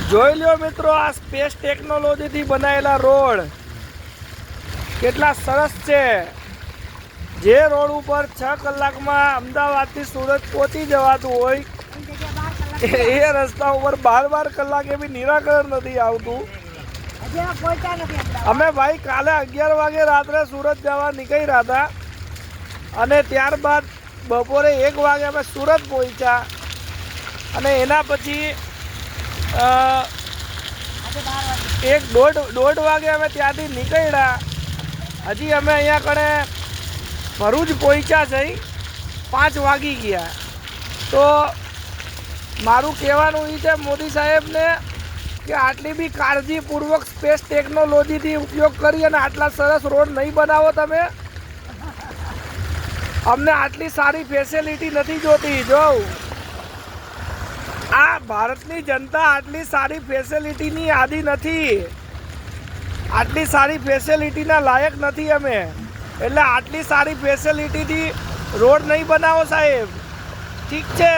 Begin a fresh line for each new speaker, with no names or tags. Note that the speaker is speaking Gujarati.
જોઈ લો મિત્રો, આ સ્પેસ ટેકનોલોજીથી બનાવેલા રોડ કેટલા સરસ છે। જે રોડ ઉપર 6 કલાકમાં અમદાવાદથી સુરત પહોંચી જવાતું હોય એ રસ્તા ઉપર 12 કલાકે બી નિરાકરણ નથી આવતું। અમે ભાઈ કાલે 11 વાગે રાત્રે સુરત જવા નીકળ્યા હતા અને ત્યારબાદ બપોરે 1 વાગે અમે સુરત પહોંચ્યા અને એના પછી 1-1:30 વાગે અમે ત્યાંથી નીકળ્યા। હજી અમે અહીંયા કણે ભરૂચ પહોંચ્યા છે 5 વાગી ગયા। તો મારું કહેવાનું એ છે મોદી સાહેબને કે આટલી બી કાળજીપૂર્વક સ્પેસ ટેકનોલોજીથી ઉપયોગ કરી અને આટલા સરસ રોડ નહીં બનાવો તમે। અમને આટલી સારી ફેસિલિટી નથી જોતી। જો આ ભારતની જનતા આટલી સારી ફેસિલિટીની આદી નથી, આટલી સારી ફેસિલિટીના લાયક નથી અમે। એટલે આટલી સારી ફેસિલિટીથી રોડ નહીં બનાવો સાહેબ, ઠીક છે।